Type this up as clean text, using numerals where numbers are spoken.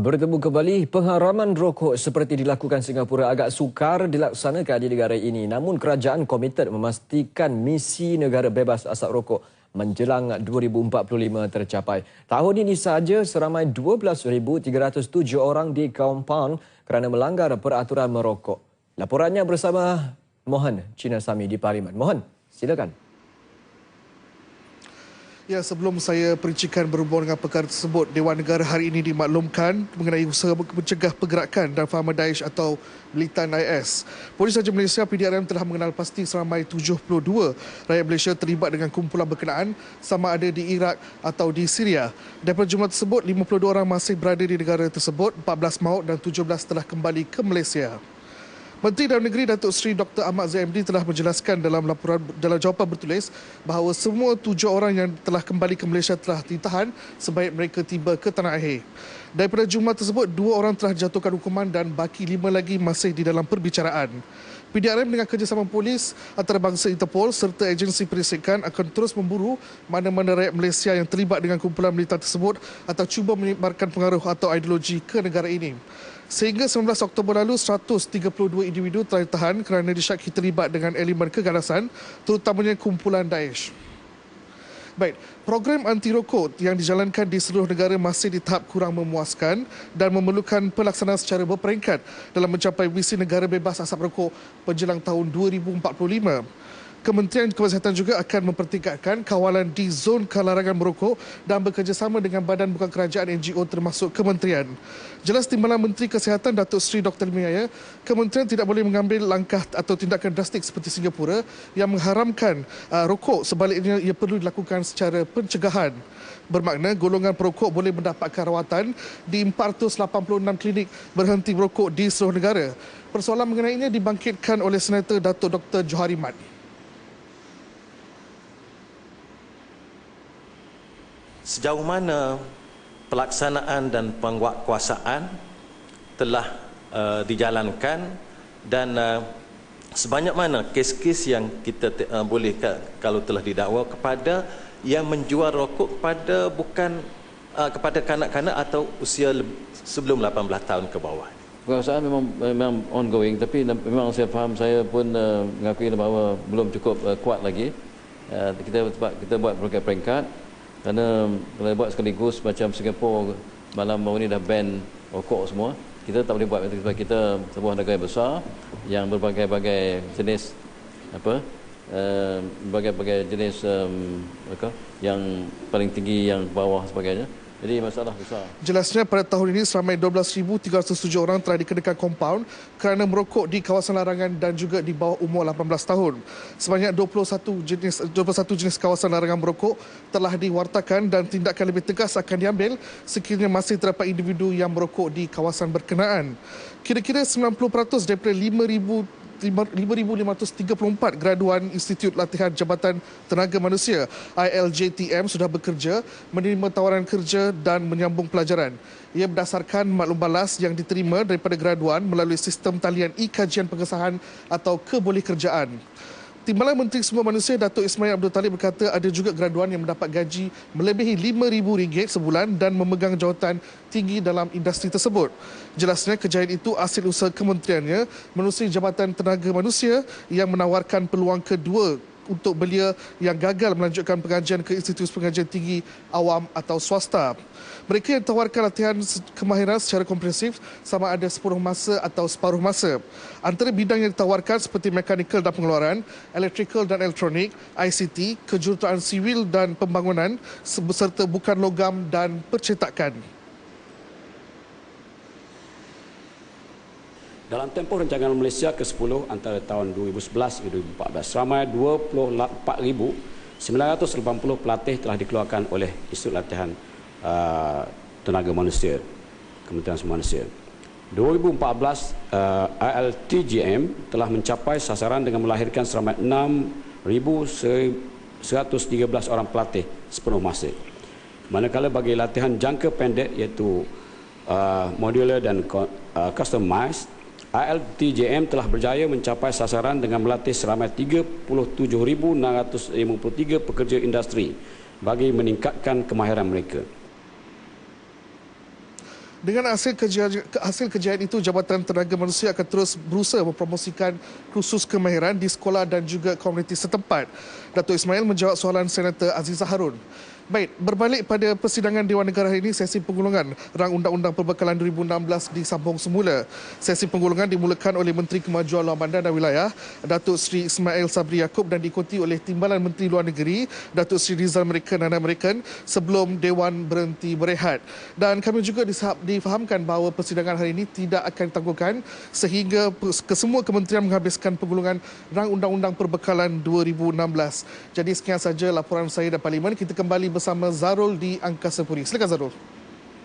Bertemu kembali, pengharaman rokok seperti dilakukan Singapura agak sukar dilaksanakan di negara ini. Namun kerajaan komited memastikan misi negara bebas asap rokok menjelang 2045 tercapai. Tahun ini sahaja seramai 12,307 orang di kompaun kerana melanggar peraturan merokok. Laporannya bersama Mohan Chinasamy di Parlimen. Mohan, silakan. Ya, sebelum saya perincikan berhubung dengan perkara tersebut, Dewan Negara hari ini dimaklumkan mengenai usaha mencegah pergerakan dan faham Daesh atau militan IS. Polis Raja Malaysia PDRM telah mengenal pasti seramai 72 rakyat Malaysia terlibat dengan kumpulan berkenaan sama ada di Iraq atau di Syria. Daripada jumlah tersebut, 52 orang masih berada di negara tersebut, 14 maut dan 17 telah kembali ke Malaysia. Menteri Dalam Negeri Datuk Seri Dr. Ahmad Zahid MD telah menjelaskan dalam jawapan bertulis bahawa semua 7 orang yang telah kembali ke Malaysia telah ditahan sebaik mereka tiba ke tanah air. Daripada jumlah tersebut, 2 orang telah dijatuhkan hukuman dan baki 5 lagi masih di dalam perbicaraan. PDRM dengan kerjasama polis antarabangsa Interpol serta agensi perisikan akan terus memburu mana-mana rakyat Malaysia yang terlibat dengan kumpulan militan tersebut atau cuba menyebarkan pengaruh atau ideologi ke negara ini. Sehingga 19 Oktober lalu, 132 individu telah ditahan kerana disyaki terlibat dengan elemen keganasan, terutamanya kumpulan Daesh. Baik, program anti rokok yang dijalankan di seluruh negara masih di tahap kurang memuaskan dan memerlukan pelaksanaan secara berperingkat dalam mencapai visi negara bebas asap rokok menjelang tahun 2045. Kementerian Kesihatan juga akan mempertingkatkan kawalan di zon larangan merokok dan bekerjasama dengan badan bukan kerajaan NGO termasuk kementerian. Jelas timbalan Menteri Kesihatan Datuk Seri Dr. Limia, kementerian tidak boleh mengambil langkah atau tindakan drastik seperti Singapura yang mengharamkan rokok, sebaliknya ia perlu dilakukan secara pencegahan. Bermakna golongan perokok boleh mendapatkan rawatan di 486 klinik berhenti merokok di seluruh negara. Persoalan mengenainya dibangkitkan oleh Senator Datuk Dr. Johari Mat. Sejauh mana pelaksanaan dan penguatkuasaan telah dijalankan dan sebanyak mana kes-kes yang kita boleh kalau telah didakwa kepada yang menjual rokok kepada kepada kanak-kanak atau usia sebelum 18 tahun ke bawah. Penguasaan memang ongoing, tapi memang saya faham, saya pun mengakui bahawa belum cukup kuat lagi. Kita buat peringkat. Kerana kalau buat sekaligus macam Singapura malam baru ni dah ban rokok semua, kita tak boleh buat sebab kita sebuah negara besar yang berbagai-bagai jenis berbagai-bagai jenis yang paling tinggi, yang bawah sebagainya. Jadi masalah besar. Jelasnya pada tahun ini seramai 12,307 orang telah dikenakan kompaun kerana merokok di kawasan larangan dan juga di bawah umur 18 tahun. Sebanyak 21 jenis kawasan larangan merokok telah diwartakan dan tindakan lebih tegas akan diambil sekiranya masih terdapat individu yang merokok di kawasan berkenaan. Kira-kira 90% daripada 5,534 graduan Institut Latihan Jabatan Tenaga Manusia ILJTM sudah bekerja, menerima tawaran kerja dan menyambung pelajaran. Ia berdasarkan maklum balas yang diterima daripada graduan melalui sistem talian e-kajian pengesahan atau kebolehkerjaan. Timbalan Menteri Sumber Manusia Datuk Ismail Abdul Talib berkata ada juga graduan yang mendapat gaji melebihi RM5,000 sebulan dan memegang jawatan tinggi dalam industri tersebut. Jelasnya kejayaan itu hasil usaha kementeriannya menerusi Jabatan Tenaga Manusia yang menawarkan peluang kedua untuk belia yang gagal melanjutkan pengajian ke institusi pengajian tinggi awam atau swasta. Mereka yang tawarkan latihan kemahiran secara komprehensif sama ada sepenuh masa atau separuh masa. Antara bidang yang ditawarkan seperti mekanikal dan pengeluaran, elektrikal dan elektronik, ICT, kejuruteraan sivil dan pembangunan serta bukan logam dan percetakan. Dalam tempoh rancangan Malaysia ke-10 antara tahun 2011 hingga 2014, seramai 24,980 pelatih telah dikeluarkan oleh Institut Latihan Tenaga Manusia, Kementerian Sumber Manusia. 2014, ILTJM telah mencapai sasaran dengan melahirkan seramai 6,113 orang pelatih sepenuh masa. Manakala bagi latihan jangka pendek iaitu modular dan customized, ILTJM telah berjaya mencapai sasaran dengan melatih seramai 37,653 pekerja industri bagi meningkatkan kemahiran mereka. Dengan hasil kejayaan itu, Jabatan Tenaga Manusia akan terus berusaha mempromosikan kursus kemahiran di sekolah dan juga komuniti setempat. Datuk Ismail menjawab soalan Senator Azizah Harun. Baik, berbalik pada persidangan Dewan Negara hari ini, sesi penggolongan rang Undang-Undang Perbekalan 2016 disambung semula. Sesi penggolongan dimulakan oleh Menteri Kemajuan Luar Bandar dan Wilayah, Datuk Seri Ismail Sabri Yaakob, dan diikuti oleh Timbalan Menteri Luar Negeri, Datuk Seri Rizal American sebelum Dewan berhenti berehat. Dan kami juga difahamkan bahawa persidangan hari ini tidak akan ditangguhkan sehingga kesemua kementerian menghabiskan penggolongan rang Undang-Undang Perbekalan 2016. Jadi sekian saja laporan saya dari Parlimen. Kita kembali bersama Zarul di Angkasa Puri. Silakan Zarul.